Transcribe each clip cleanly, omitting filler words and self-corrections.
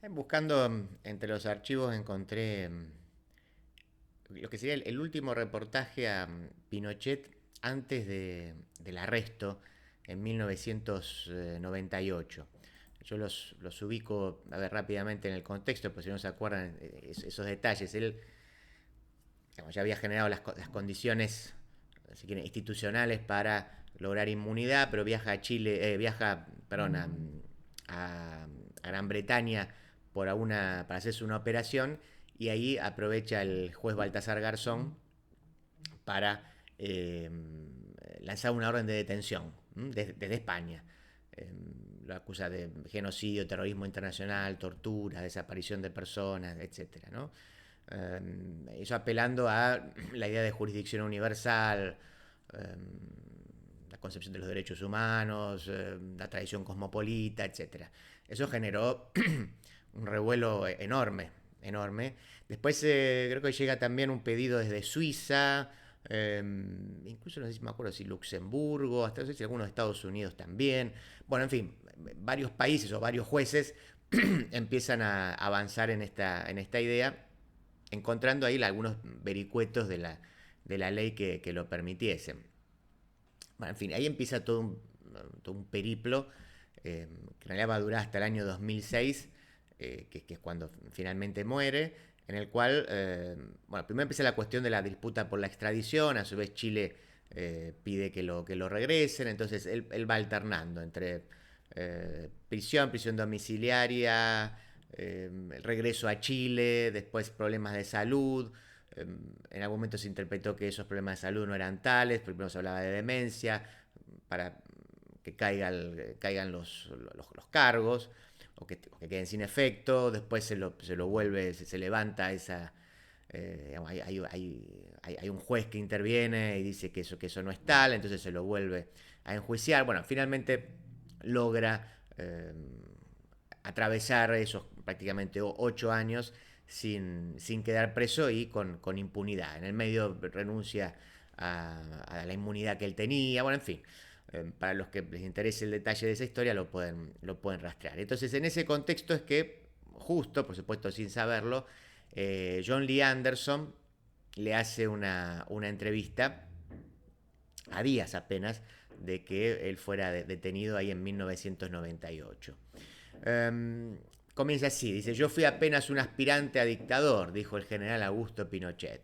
Buscando entre los archivos encontré lo que sería el último reportaje a Pinochet antes del arresto en 1998. Yo los ubico, a ver, rápidamente en el contexto, pues si no se acuerdan esos detalles. Él, digamos, ya había generado las condiciones, si quieren, institucionales para lograr inmunidad, pero viaja a Chile, viaja, perdón, a Gran Bretaña para hacerse una operación, y ahí aprovecha el juez Baltasar Garzón para lanzar una orden de detención desde España. Lo acusa de genocidio, terrorismo internacional, tortura, desaparición de personas, etcétera, ¿no? Eso apelando a la idea de jurisdicción universal, eh, la concepción de los derechos humanos, la tradición cosmopolita, etcétera. Eso generó un revuelo enorme, enorme. Después creo que llega también un pedido desde Suiza, incluso no sé si me acuerdo si Luxemburgo, hasta no sé si algunos Estados Unidos también. Bueno, en fin, varios países o varios jueces empiezan a avanzar en esta idea, encontrando ahí algunos vericuetos de la ley que lo permitiesen. Bueno, en fin, ahí empieza todo un periplo que en realidad va a durar hasta el año 2006, que es cuando finalmente muere, en el cual, bueno, primero empieza la cuestión de la disputa por la extradición, a su vez Chile pide que lo regresen, entonces él va alternando entre prisión domiciliaria, el regreso a Chile, después problemas de salud. En algún momento se interpretó que esos problemas de salud no eran tales, primero se hablaba de demencia, para que caigan los cargos o que queden sin efecto, después se lo vuelve, se levanta esa... hay un juez que interviene y dice que eso no es tal, entonces se lo vuelve a enjuiciar. Bueno, finalmente logra atravesar esos prácticamente 8 años sin quedar preso y con impunidad. En el medio renuncia a la inmunidad que él tenía, bueno, en fin. Para los que les interese el detalle de esa historia lo pueden rastrear. Entonces, en ese contexto es que, justo, por supuesto sin saberlo, John Lee Anderson le hace una entrevista a días apenas de que él fuera detenido ahí en 1998. Comienza así, dice: yo fui apenas un aspirante a dictador, dijo el general Augusto Pinochet.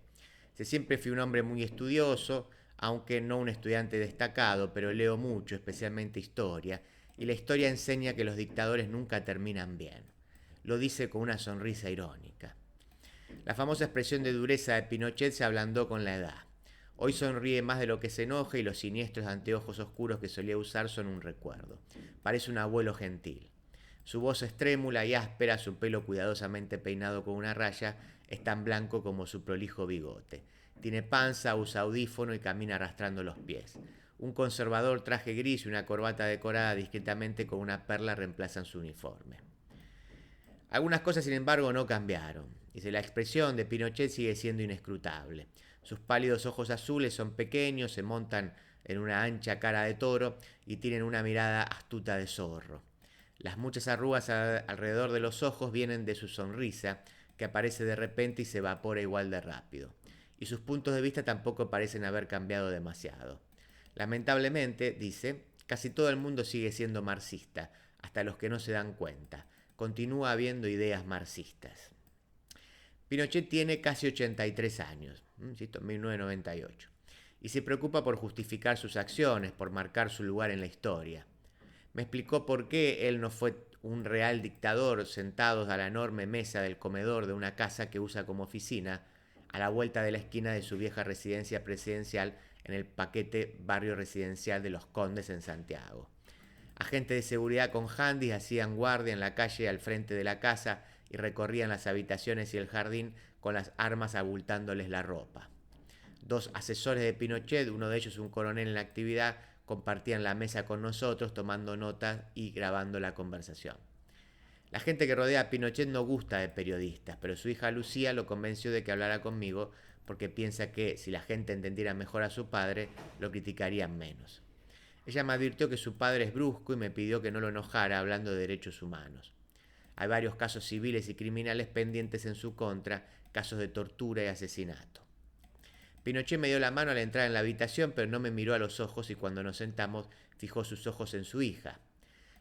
Siempre fui un hombre muy estudioso, aunque no un estudiante destacado, pero leo mucho, especialmente historia, y la historia enseña que los dictadores nunca terminan bien. Lo dice con una sonrisa irónica. La famosa expresión de dureza de Pinochet se ablandó con la edad. Hoy sonríe más de lo que se enoja y los siniestros anteojos oscuros que solía usar son un recuerdo. Parece un abuelo gentil. Su voz es trémula y áspera, su pelo cuidadosamente peinado con una raya es tan blanco como su prolijo bigote. Tiene panza, usa audífono y camina arrastrando los pies. Un conservador traje gris y una corbata decorada discretamente con una perla reemplazan su uniforme. Algunas cosas, sin embargo, no cambiaron. Dice: la expresión de Pinochet sigue siendo inescrutable. Sus pálidos ojos azules son pequeños, se montan en una ancha cara de toro y tienen una mirada astuta de zorro. Las muchas arrugas alrededor de los ojos vienen de su sonrisa, que aparece de repente y se evapora igual de rápido. Y sus puntos de vista tampoco parecen haber cambiado demasiado. Lamentablemente, dice, casi todo el mundo sigue siendo marxista, hasta los que no se dan cuenta. Continúa habiendo ideas marxistas. Pinochet tiene casi 83 años, insisto, 1998, y se preocupa por justificar sus acciones, por marcar su lugar en la historia. Me explicó por qué él no fue un real dictador sentados a la enorme mesa del comedor de una casa que usa como oficina, a la vuelta de la esquina de su vieja residencia presidencial en el paquete barrio residencial de los Condes en Santiago. Agentes de seguridad con handys hacían guardia en la calle al frente de la casa y recorrían las habitaciones y el jardín con las armas abultándoles la ropa. Dos asesores de Pinochet, uno de ellos un coronel en la actividad, compartían la mesa con nosotros tomando notas y grabando la conversación. La gente que rodea a Pinochet no gusta de periodistas, pero su hija Lucía lo convenció de que hablara conmigo porque piensa que si la gente entendiera mejor a su padre, lo criticarían menos. Ella me advirtió que su padre es brusco y me pidió que no lo enojara hablando de derechos humanos. Hay varios casos civiles y criminales pendientes en su contra, casos de tortura y asesinato. Pinochet me dio la mano al entrar en la habitación, pero no me miró a los ojos y cuando nos sentamos fijó sus ojos en su hija.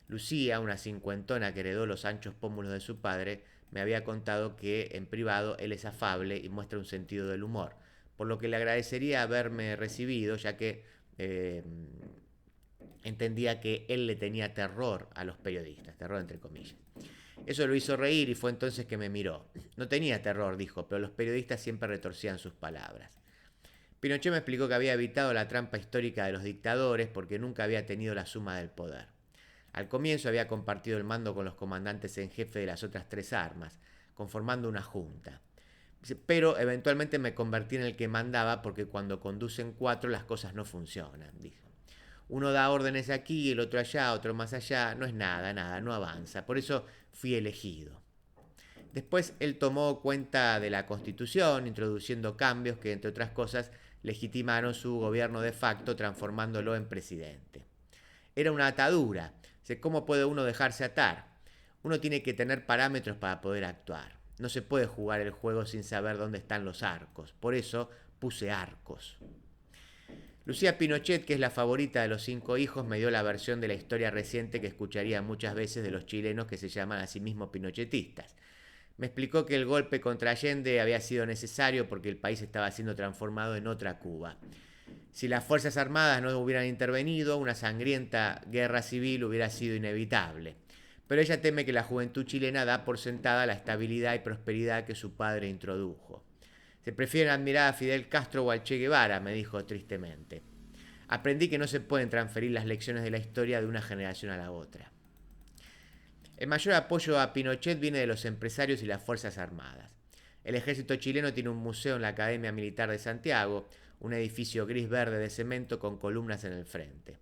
Lucía, una cincuentona que heredó los anchos pómulos de su padre, me había contado que en privado él es afable y muestra un sentido del humor, por lo que le agradecería haberme recibido, ya que entendía que él le tenía terror a los periodistas, terror entre comillas. Eso lo hizo reír y fue entonces que me miró. No tenía terror, dijo, pero los periodistas siempre retorcían sus palabras. Pinochet me explicó que había evitado la trampa histórica de los dictadores porque nunca había tenido la suma del poder. Al comienzo había compartido el mando con los comandantes en jefe de las otras tres armas, conformando una junta. Pero eventualmente me convertí en el que mandaba porque cuando conducen cuatro las cosas no funcionan, dijo. Uno da órdenes aquí, el otro allá, otro más allá, no es nada, no avanza. Por eso fui elegido. Después él tomó cuenta de la Constitución, introduciendo cambios que, entre otras cosas, legitimaron su gobierno de facto, transformándolo en presidente. Era una atadura. ¿Cómo puede uno dejarse atar? Uno tiene que tener parámetros para poder actuar. No se puede jugar el juego sin saber dónde están los arcos. Por eso puse arcos. Lucía Pinochet, que es la favorita de los 5 hijos, me dio la versión de la historia reciente que escucharía muchas veces de los chilenos que se llaman a sí mismos pinochetistas. Me explicó que el golpe contra Allende había sido necesario porque el país estaba siendo transformado en otra Cuba. Si las Fuerzas Armadas no hubieran intervenido, una sangrienta guerra civil hubiera sido inevitable. Pero ella teme que la juventud chilena da por sentada la estabilidad y prosperidad que su padre introdujo. Se prefieren admirar a Fidel Castro o al Che Guevara, me dijo tristemente. Aprendí que no se pueden transferir las lecciones de la historia de una generación a la otra. El mayor apoyo a Pinochet viene de los empresarios y las Fuerzas Armadas. El ejército chileno tiene un museo en la Academia Militar de Santiago, un edificio gris-verde de cemento con columnas en el frente.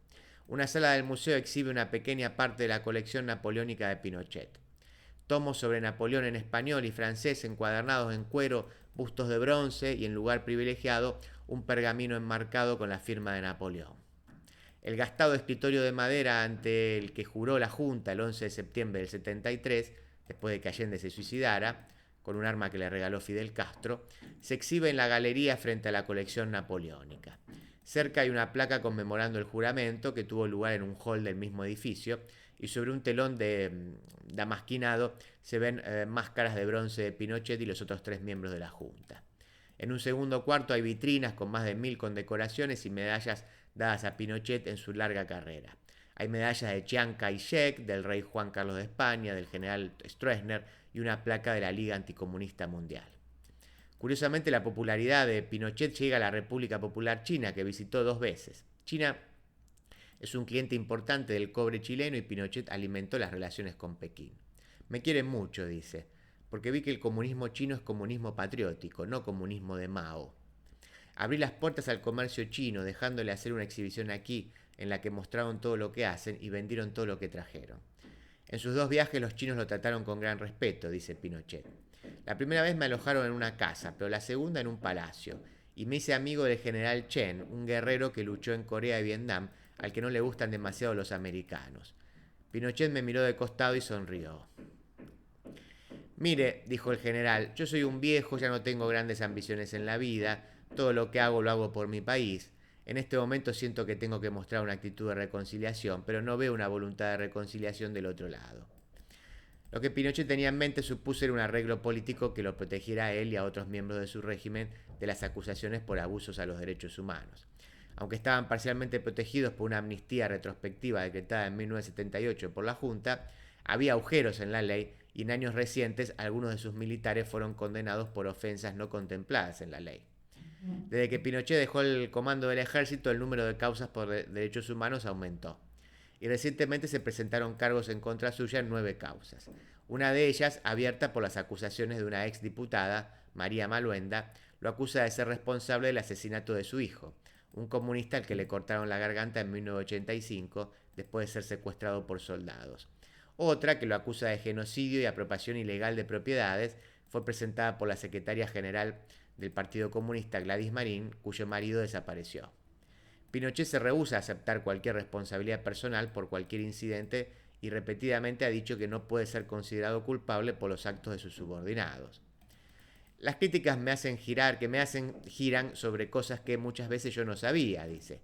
Una sala del museo exhibe una pequeña parte de la colección napoleónica de Pinochet. Tomos sobre Napoleón en español y francés encuadernados en cuero, bustos de bronce y en lugar privilegiado un pergamino enmarcado con la firma de Napoleón. El gastado escritorio de madera ante el que juró la Junta el 11 de septiembre del 73, después de que Allende se suicidara, con un arma que le regaló Fidel Castro, se exhibe en la galería frente a la colección napoleónica. Cerca hay una placa conmemorando el juramento que tuvo lugar en un hall del mismo edificio y sobre un telón de damasquinado se ven máscaras de bronce de Pinochet y los otros 3 miembros de la Junta. En un segundo cuarto hay vitrinas con más de 1000 condecoraciones y medallas dadas a Pinochet en su larga carrera. Hay medallas de Chiang Kai-shek, del rey Juan Carlos de España, del general Stroessner y una placa de la Liga Anticomunista Mundial. Curiosamente, la popularidad de Pinochet llega a la República Popular China, que visitó 2 veces. China es un cliente importante del cobre chileno y Pinochet alimentó las relaciones con Pekín. Me quieren mucho, dice, porque vi que el comunismo chino es comunismo patriótico, no comunismo de Mao. Abrí las puertas al comercio chino, dejándole hacer una exhibición aquí, en la que mostraron todo lo que hacen y vendieron todo lo que trajeron. En sus 2 viajes los chinos lo trataron con gran respeto, dice Pinochet. La primera vez me alojaron en una casa, pero la segunda en un palacio, y me hice amigo del general Chen, un guerrero que luchó en Corea y Vietnam, al que no le gustan demasiado los americanos. Pinochet me miró de costado y sonrió. Mire, dijo el general, yo soy un viejo, ya no tengo grandes ambiciones en la vida, todo lo que hago lo hago por mi país. En este momento siento que tengo que mostrar una actitud de reconciliación, pero no veo una voluntad de reconciliación del otro lado. Lo que Pinochet tenía en mente supuso un arreglo político que lo protegiera a él y a otros miembros de su régimen de las acusaciones por abusos a los derechos humanos. Aunque estaban parcialmente protegidos por una amnistía retrospectiva decretada en 1978 por la Junta, había agujeros en la ley y en años recientes algunos de sus militares fueron condenados por ofensas no contempladas en la ley. Desde que Pinochet dejó el comando del ejército, el número de causas por derechos humanos aumentó. Y recientemente se presentaron cargos en contra suya en 9 causas. Una de ellas, abierta por las acusaciones de una exdiputada, María Maluenda, lo acusa de ser responsable del asesinato de su hijo, un comunista al que le cortaron la garganta en 1985 después de ser secuestrado por soldados. Otra, que lo acusa de genocidio y apropiación ilegal de propiedades, fue presentada por la secretaria general del Partido Comunista, Gladys Marín, cuyo marido desapareció. Pinochet se rehúsa a aceptar cualquier responsabilidad personal por cualquier incidente y repetidamente ha dicho que no puede ser considerado culpable por los actos de sus subordinados. Las críticas giran sobre cosas que muchas veces yo no sabía, dice.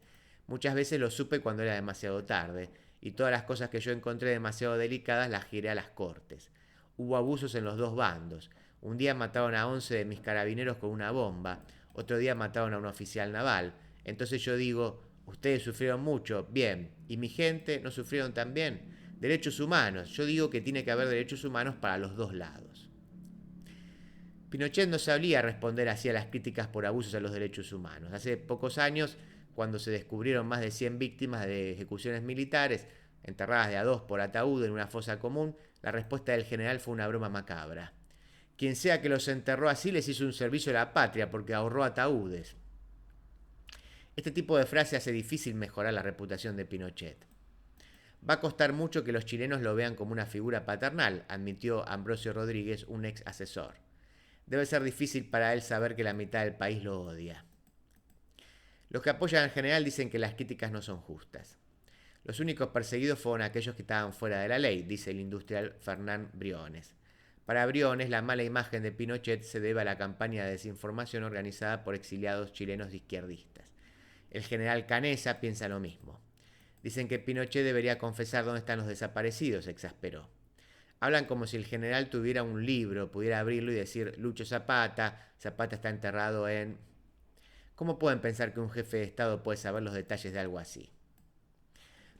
Muchas veces lo supe cuando era demasiado tarde, y todas las cosas que yo encontré demasiado delicadas las giré a las cortes. Hubo abusos en los dos bandos. Un día mataron a 11 de mis carabineros con una bomba, otro día mataron a un oficial naval. Entonces yo digo, ustedes sufrieron mucho, bien, ¿y mi gente no sufrieron también? Derechos humanos, yo digo que tiene que haber derechos humanos para los dos lados. Pinochet no sabía responder así a las críticas por abusos a los derechos humanos. Hace pocos años, cuando se descubrieron más de 100 víctimas de ejecuciones militares, enterradas de a dos por ataúd en una fosa común, la respuesta del general fue una broma macabra. Quien sea que los enterró así les hizo un servicio a la patria porque ahorró ataúdes. Este tipo de frase hace difícil mejorar la reputación de Pinochet. Va a costar mucho que los chilenos lo vean como una figura paternal, admitió Ambrosio Rodríguez, un ex asesor. Debe ser difícil para él saber que la mitad del país lo odia. Los que apoyan al general dicen que las críticas no son justas. Los únicos perseguidos fueron aquellos que estaban fuera de la ley, dice el industrial Fernán Briones. Para Briones, la mala imagen de Pinochet se debe a la campaña de desinformación organizada por exiliados chilenos izquierdistas. El general Canesa piensa lo mismo. Dicen que Pinochet debería confesar dónde están los desaparecidos, exasperó. Hablan como si el general tuviera un libro, pudiera abrirlo y decir Lucho Zapata, Zapata está enterrado en... ¿Cómo pueden pensar que un jefe de Estado puede saber los detalles de algo así?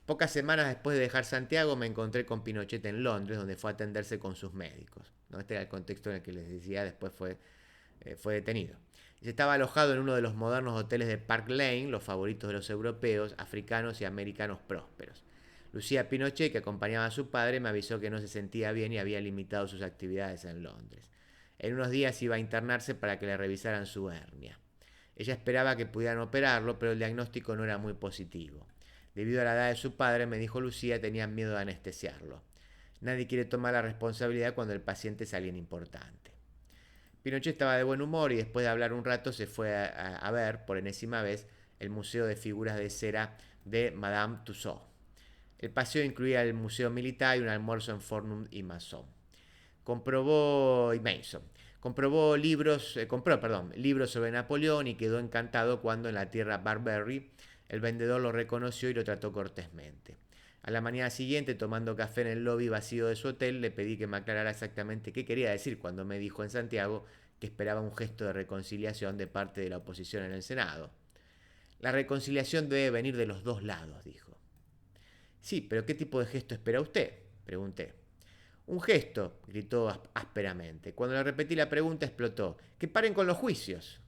Pocas semanas después de dejar Santiago me encontré con Pinochet en Londres, donde fue a atenderse con sus médicos. ¿No? Este era el contexto en el que les decía, después fue detenido. Y estaba alojado en uno de los modernos hoteles de Park Lane, los favoritos de los europeos, africanos y americanos prósperos. Lucía Pinochet, que acompañaba a su padre, me avisó que no se sentía bien y había limitado sus actividades en Londres. En unos días iba a internarse para que le revisaran su hernia. Ella esperaba que pudieran operarlo, pero el diagnóstico no era muy positivo. Debido a la edad de su padre, me dijo Lucía, tenían miedo de anestesiarlo. Nadie quiere tomar la responsabilidad cuando el paciente es alguien importante. Pinochet estaba de buen humor y después de hablar un rato se fue a ver, por enésima vez, el Museo de Figuras de Cera de Madame Tussauds. El paseo incluía el Museo Militar y un almuerzo en Fornum y Mason. Compró libros sobre Napoleón y quedó encantado cuando en la tierra Barberry el vendedor lo reconoció y lo trató cortésmente. A la mañana siguiente, tomando café en el lobby vacío de su hotel, le pedí que me aclarara exactamente qué quería decir cuando me dijo en Santiago que esperaba un gesto de reconciliación de parte de la oposición en el Senado. La reconciliación debe venir de los dos lados, dijo. Sí, pero ¿qué tipo de gesto espera usted? Pregunté. Un gesto, gritó ásperamente. Cuando le repetí la pregunta explotó. ¡Que paren con los juicios!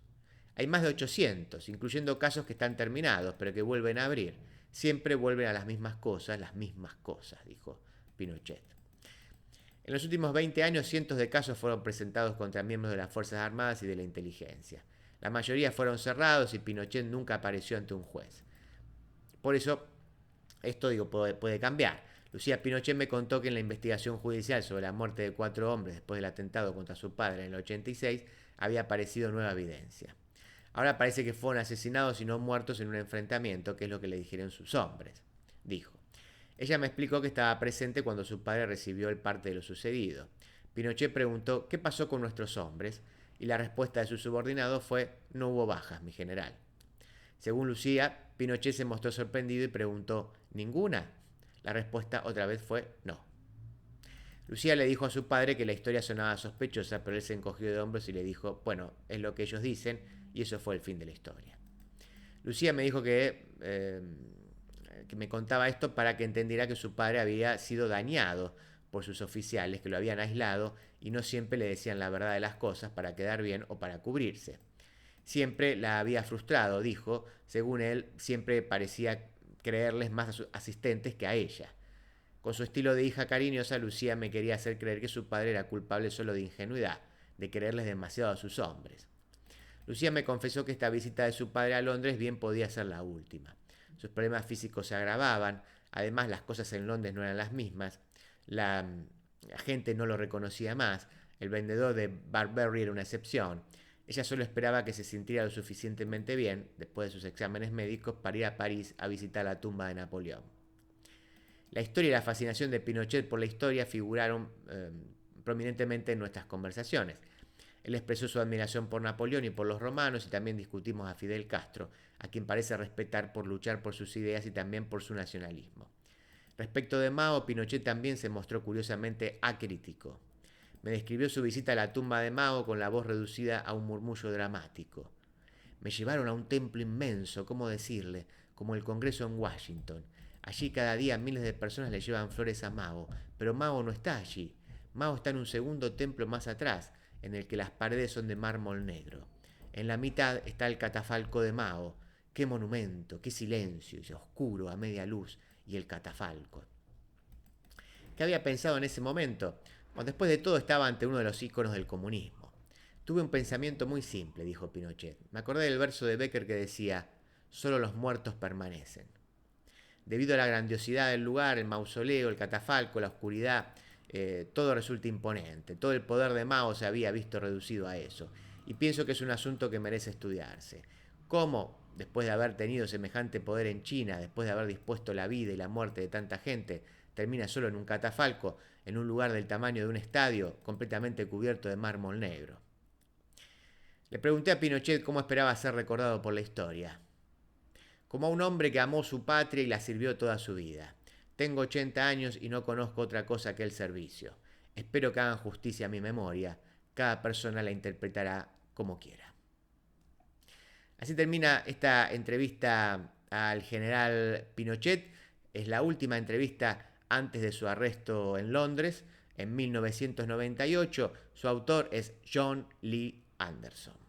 Hay más de 800, incluyendo casos que están terminados, pero que vuelven a abrir. Siempre vuelven a las mismas cosas, dijo Pinochet. En los últimos 20 años, cientos de casos fueron presentados contra miembros de las Fuerzas Armadas y de la inteligencia. La mayoría fueron cerrados y Pinochet nunca apareció ante un juez. Por eso, esto puede cambiar. Lucía Pinochet me contó que en la investigación judicial sobre la muerte de 4 hombres después del atentado contra su padre en el 86 había aparecido nueva evidencia. Ahora parece que fueron asesinados y no muertos en un enfrentamiento, que es lo que le dijeron sus hombres, dijo. Ella me explicó que estaba presente cuando su padre recibió el parte de lo sucedido. Pinochet preguntó ¿qué pasó con nuestros hombres? Y la respuesta de su subordinado fue no hubo bajas, mi general. Según Lucía, Pinochet se mostró sorprendido y preguntó ¿ninguna? La respuesta otra vez fue no. Lucía le dijo a su padre que la historia sonaba sospechosa, pero él se encogió de hombros y le dijo, bueno, es lo que ellos dicen, y eso fue el fin de la historia. Lucía me dijo que me contaba esto para que entendiera que su padre había sido dañado por sus oficiales que lo habían aislado y no siempre le decían la verdad de las cosas para quedar bien o para cubrirse. Siempre la había frustrado, dijo, según él, siempre parecía creerles más a sus asistentes que a ella. Con su estilo de hija cariñosa, Lucía me quería hacer creer que su padre era culpable solo de ingenuidad, de quererles demasiado a sus hombres. Lucía me confesó que esta visita de su padre a Londres bien podía ser la última. Sus problemas físicos se agravaban, además las cosas en Londres no eran las mismas, la gente no lo reconocía más, el vendedor de Barberry era una excepción. Ella solo esperaba que se sintiera lo suficientemente bien, después de sus exámenes médicos, para ir a París a visitar la tumba de Napoleón. La historia y la fascinación de Pinochet por la historia figuraron prominentemente en nuestras conversaciones. Él expresó su admiración por Napoleón y por los romanos y también discutimos a Fidel Castro, a quien parece respetar por luchar por sus ideas y también por su nacionalismo. Respecto de Mao, Pinochet también se mostró curiosamente acrítico. Me describió su visita a la tumba de Mao con la voz reducida a un murmullo dramático. Me llevaron a un templo inmenso, ¿cómo decirle? Como el Congreso en Washington. Allí cada día miles de personas le llevan flores a Mao, pero Mao no está allí. Mao está en un segundo templo más atrás, en el que las paredes son de mármol negro. En la mitad está el catafalco de Mao. ¡Qué monumento! ¡Qué silencio! Y oscuro a media luz. Y el catafalco. ¿Qué había pensado en ese momento? Bueno, después de todo estaba ante uno de los íconos del comunismo. Tuve un pensamiento muy simple, dijo Pinochet. Me acordé del verso de Becker que decía, solo los muertos permanecen. Debido a la grandiosidad del lugar, el mausoleo, el catafalco, la oscuridad, todo resulta imponente. Todo el poder de Mao se había visto reducido a eso. Y pienso que es un asunto que merece estudiarse. ¿Cómo, después de haber tenido semejante poder en China, después de haber dispuesto la vida y la muerte de tanta gente, termina solo en un catafalco, en un lugar del tamaño de un estadio, completamente cubierto de mármol negro? Le pregunté a Pinochet cómo esperaba ser recordado por la historia. Como a un hombre que amó su patria y la sirvió toda su vida. Tengo 80 años y no conozco otra cosa que el servicio. Espero que hagan justicia a mi memoria. Cada persona la interpretará como quiera. Así termina esta entrevista al general Pinochet. Es la última entrevista antes de su arresto en Londres en 1998. Su autor es John Lee Anderson.